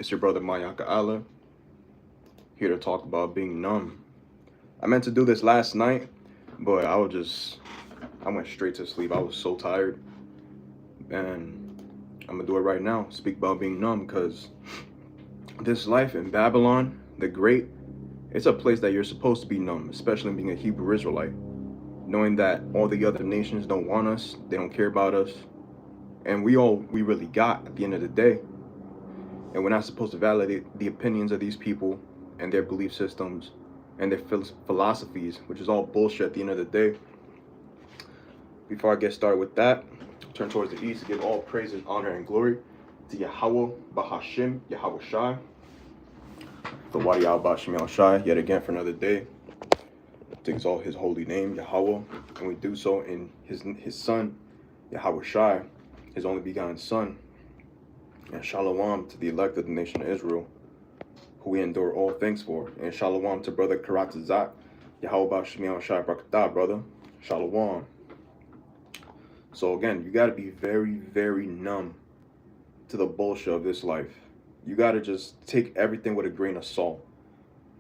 It's your brother Mayaka Allah, here to talk about being numb. I meant to do this last night, but I went straight to sleep. I was so tired. And I'm gonna do it right now. Speak about being numb, because this life in Babylon, the Great, it's a place that you're supposed to be numb, especially being a Hebrew Israelite. Knowing that all the other nations don't want us, they don't care about us, and we really got at the end of the day. And we're not supposed to validate the opinions of these people and their belief systems and their philosophies, which is all bullshit at the end of the day. Before I get started with that, turn towards the east to give all praises, honor, and glory to Yahweh Bahashim, Yahweh Shai, the Wadi Al Bashim Al Shai, yet again for another day. To exalt his holy name, Yahweh, and we do so in his son, Yahweh Shai, his only begotten son. And shalom to the elect of the nation of Israel, who we endure all things for. And shalom to brother Karatazak, Yahweh Bashim Al Shai Brakatah, brother. Shalom. So again, you got to be very, very numb to the bullshit of this life. You got to just take everything with a grain of salt.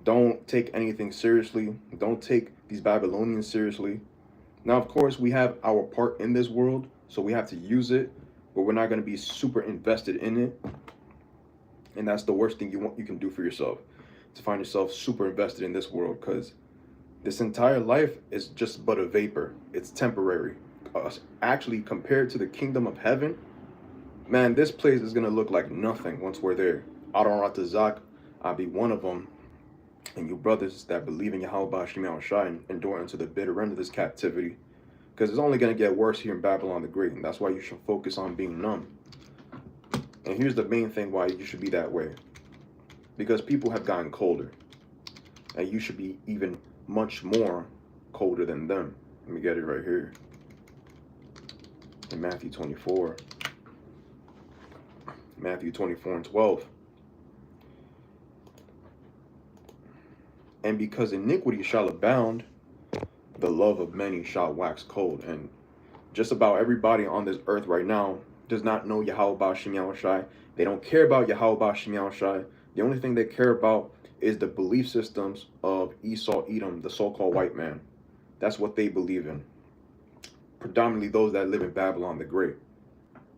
Don't take anything seriously. Don't take these Babylonians seriously. Now, of course, we have our part in this world, so we have to use it, but we're not going to be super invested in it. And that's the worst thing you can do for yourself, to find yourself super invested in this world, because this entire life is just but a vapor. It's temporary. Actually, compared to the kingdom of heaven, man, this place is going to look like nothing once we're there. Adon Ratazak, I'll be one of them. And you brothers that believe in Yahweh Bashim Al Shai and endure unto the bitter end of this captivity, because it's only going to get worse here in Babylon the Great, and that's why you should focus on being numb. And here's the main thing why you should be that way: because people have gotten colder, and you should be even much more colder than them. Let me get it right here in Matthew 24. Matthew 24 and 12. And because iniquity shall abound, the love of many shall wax cold. And just about everybody on this earth right now does not know Yahweh Bashim Yahweh Shai. They don't care about Yahweh Bashim Yahweh Shai. The only thing they care about is the belief systems of Esau Edom, the so-called white man. That's what they believe in. Predominantly those that live in Babylon the Great.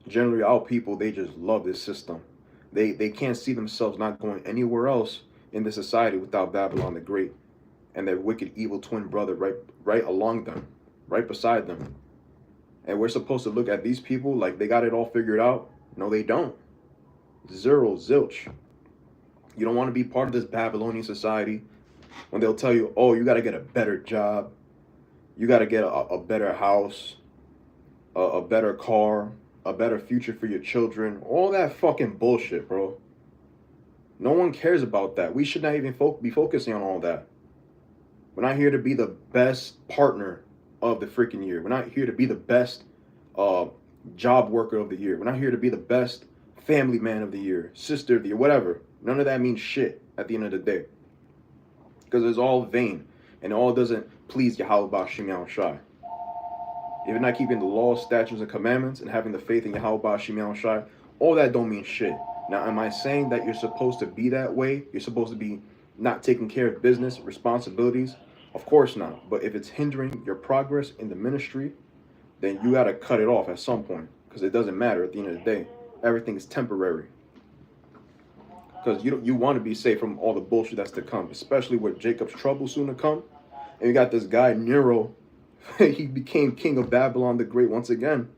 Generally, our people, they just love this system. They can't see themselves not going anywhere else in this society without Babylon the Great and their wicked, evil twin brother right along them, right beside them. And we're supposed to look at these people like they got it all figured out. No, they don't. Zero, zilch. You don't want to be part of this Babylonian society when they'll tell you, oh, you got to get a better job. You got to get a better house, a better car, a better future for your children. All that fucking bullshit, bro. No one cares about that. We should not even be focusing on all that. We're not here to be the best partner of the freaking year. We're not here to be the best job worker of the year. We're not here to be the best family man of the year, sister of the year, whatever. None of that means shit at the end of the day. Because it's all vain. And it all doesn't please Yahweh Bashim Yahweh Shai. If you're not keeping the laws, statutes, and commandments and having the faith in Yahweh Bashim Yahweh Shai, all that don't mean shit. Now, am I saying that you're supposed to be that way? You're supposed to be not taking care of business, responsibilities? Of course not. But if it's hindering your progress in the ministry, then you got to cut it off at some point, because it doesn't matter at the end of the day. Everything is temporary. Because you want to be safe from all the bullshit that's to come, especially with Jacob's trouble soon to come. And you got this guy, Nero. He became king of Babylon the Great once again.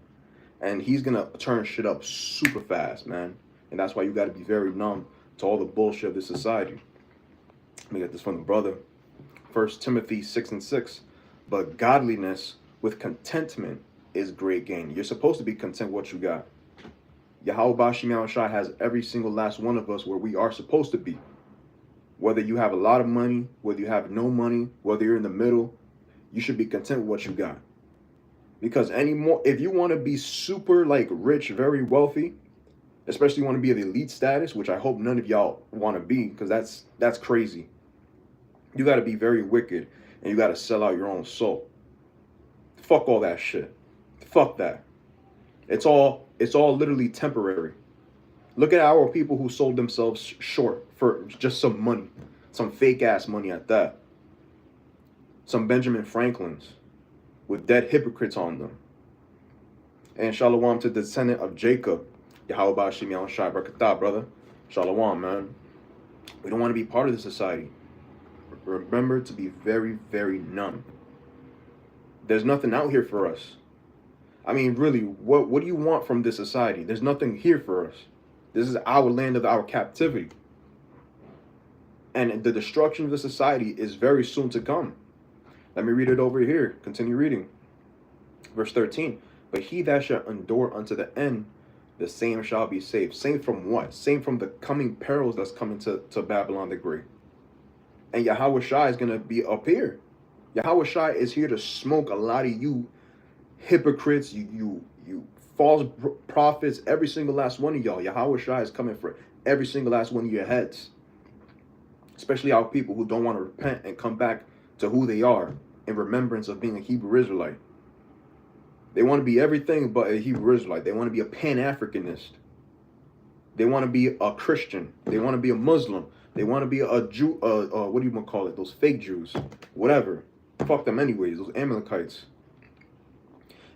And he's going to turn shit up super fast, man. And that's why you got to be very numb to all the bullshit of this society. Let me get this from the brother. 1 Timothy 6 and 6. But godliness with contentment is great gain. You're supposed to be content with what you got. Yahweh Bashim Yahweh Shai has every single last one of us where we are supposed to be. Whether you have a lot of money, whether you have no money, whether you're in the middle, you should be content with what you got. Because if you want to be super like rich, very wealthy, especially want to be of elite status, which I hope none of y'all want to be, because that's crazy. You got to be very wicked, and you got to sell out your own soul. Fuck all that shit. Fuck that. It's all literally temporary. Look at our people who sold themselves short for just some money, some fake ass money at that. Some Benjamin Franklins with dead hypocrites on them. And shalom to the descendant of Jacob. Yahweh Bashim Yahweh Shai Barakatah, brother. Shalom, man. We don't want to be part of this society. Remember to be very, very numb. There's nothing out here for us. I mean, really, what do you want from this society? There's nothing here for us. This is our land of our captivity. And the destruction of the society is very soon to come. Let me read it over here. Continue reading. Verse 13. But he that shall endure unto the end, the same shall be saved. Saved from what? Saved from the coming perils that's coming to Babylon the Great. And Yahweh Shai is going to be up here. Yahweh Shai is here to smoke a lot of you hypocrites, you false prophets, every single last one of y'all. Yahweh Shai is coming for every single last one of your heads. Especially our people who don't want to repent and come back to who they are in remembrance of being a Hebrew Israelite. They want to be everything but a Hebrew Israelite. They want to be a Pan-Africanist. They want to be a Christian. They want to be a Muslim. They want to be a Jew, what do you want to call it? Those fake Jews. Whatever. Fuck them anyways, those Amalekites.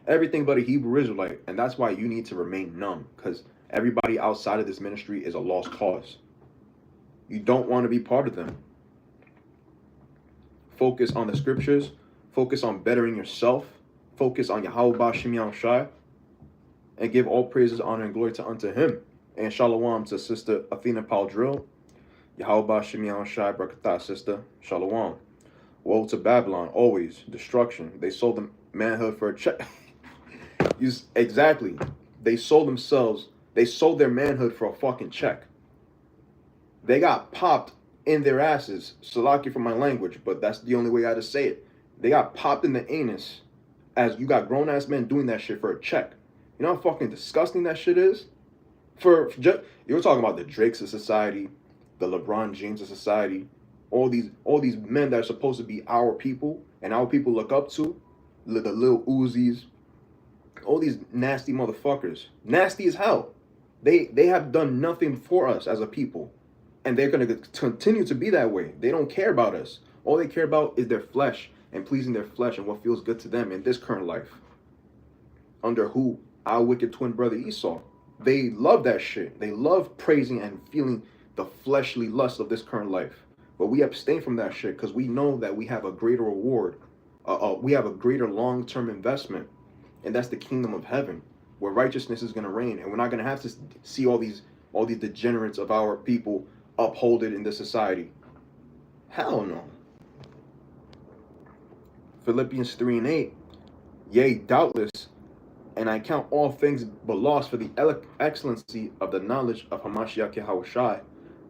Everything but a Hebrew Israelite. And that's why you need to remain numb. Because everybody outside of this ministry is a lost cause. You don't want to be part of them. Focus on the scriptures. Focus on bettering yourself. Focus on Yahweh Bashim Yahweh Shai. And give all praises, honor, and glory unto him. And shalom to Sister Athena Paldrill. Yahweh Bashim Yahweh Shai Barakatah, sister. Shalom. Woe to Babylon, always destruction. They sold the manhood for a check. Exactly. They sold themselves. They sold their manhood for a fucking check. They got popped in their asses. Salaki for my language, but that's the only way I had to say it. They got popped in the anus as you got grown-ass men doing that shit for a check. You know how fucking disgusting that shit is? You were talking about the Drakes of society, the LeBron James of society, all these men that are supposed to be our people and our people look up to, the little Uzis, all these nasty motherfuckers, nasty as hell. They have done nothing for us as a people, and they're gonna continue to be that way. They don't care about us. All they care about is their flesh and pleasing their flesh and what feels good to them in this current life. Under who? Our wicked twin brother Esau. They love that shit. They love praising and feeling the fleshly lust of this current life. But we abstain from that shit because we know that we have a greater reward. We have a greater long-term investment. And that's the kingdom of heaven, where righteousness is going to reign. And we're not going to have to see all these degenerates of our people uphold it in this society. Hell no. Philippians 3:8. Yea, doubtless, and I count all things but loss for the excellency of the knowledge of Hamashiach Yahweh Shai,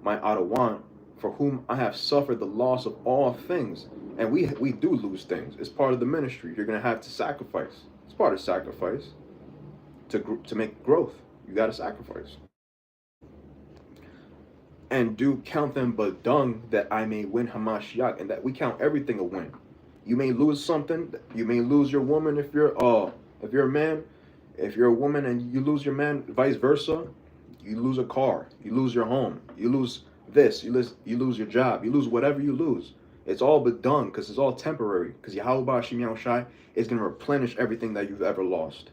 my Adawan, for whom I have suffered the loss of all things. And we do lose things. It's part of the ministry. You're going to have to sacrifice. It's part of sacrifice. To make growth, you got to sacrifice. And do count them but dung, that I may win Hamashiach, and that we count everything a win. You may lose something. You may lose your woman if you're a man. If you're a woman and you lose your man, vice versa. You lose a car. You lose your home. You lose this. You lose your job. You lose whatever you lose. It's all but done because it's all temporary. Because Yahweh Bashim Yahweh Shai is going to replenish everything that you've ever lost.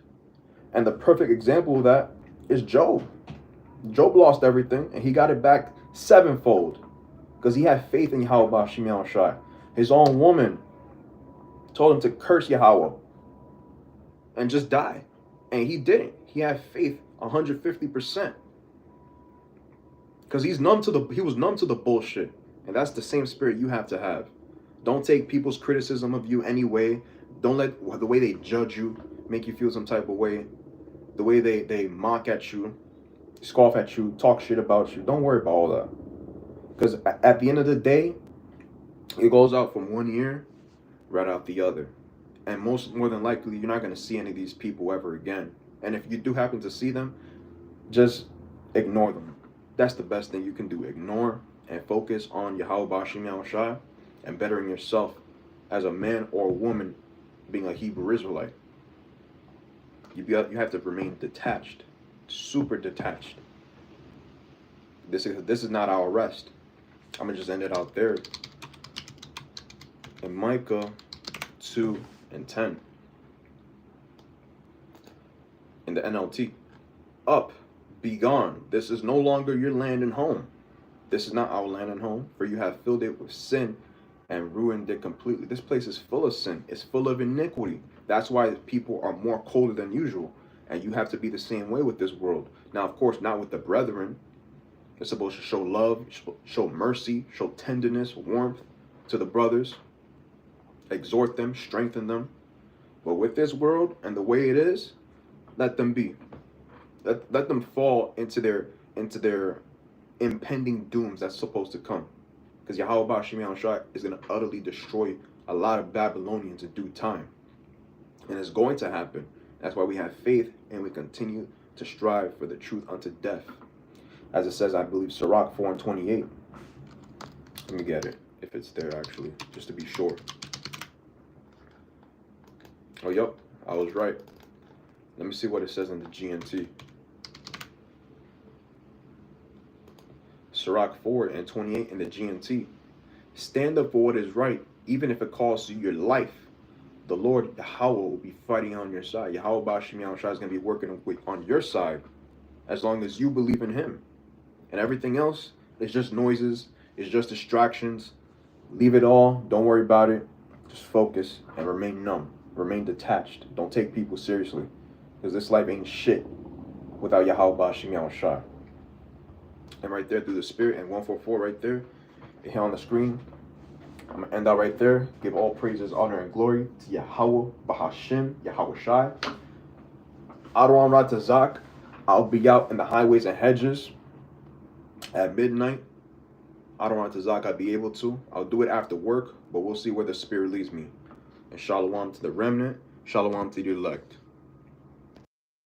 And the perfect example of that is Job. Job lost everything and he got it back sevenfold because he had faith in Yahweh Bashim Yahweh Shai. His own woman told him to curse Yahweh and just die. And he didn't. He had faith 150%. Because he was numb to the bullshit. And that's the same spirit you have to have. Don't take people's criticism of you anyway. Don't let the way they judge you make you feel some type of way. The way they mock at you, scoff at you, talk shit about you. Don't worry about all that. Because at the end of the day, it goes out from one ear, right out the other. And more than likely, you're not going to see any of these people ever again. And if you do happen to see them, just ignore them. That's the best thing you can do. Ignore and focus on Yahweh Bashim Yahweh Shai and bettering yourself as a man or a woman being a Hebrew Israelite. You have to remain detached, super detached. This is not our rest. I'm gonna just end it out there. In Micah 2 and 10. In the NLT. Up, be gone. This is no longer your land and home. This is not our land and home, for you have filled it with sin and ruined it completely. This place is full of sin. It's full of iniquity. That's why people are more colder than usual. And you have to be the same way with this world. Now, of course, not with the brethren. It's supposed to show love, show mercy, show tenderness, warmth to the brothers. Exhort them, strengthen them. But with this world and the way it is, let them be. Let them fall into their impending dooms that's supposed to come. Because Yahweh Bashim Yahushua is going to utterly destroy a lot of Babylonians in due time. And it's going to happen. That's why we have faith and we continue to strive for the truth unto death. As it says, I believe, Sirach 4 and 28. Let me get it, if it's there actually, just to be sure. Oh, yep, I was right. Let me see what it says in the GNT. Sirach 4 and 28 in the GNT. Stand up for what is right, even if it costs you your life. The Lord Yahweh will be fighting on your side. Yahweh Bashim Yahushua is going to be working on your side as long as you believe in him. And everything else is just noises, it's just distractions. Leave it all. Don't worry about it. Just focus and remain numb. Remain detached. Don't take people seriously. Because this life ain't shit without Yahweh Bashim Yahushua. And right there through the spirit and 144 right there. Here on the screen. I'm going to end out right there. Give all praises, honor, and glory to Yahweh Bahashim, Yahweh Shai. Adoram Ratazak. I'll be out in the highways and hedges at midnight. Adoram Ratazak, I'll be able to. I'll do it after work, but we'll see where the spirit leads me. And shalom to the remnant. Shalom to the elect.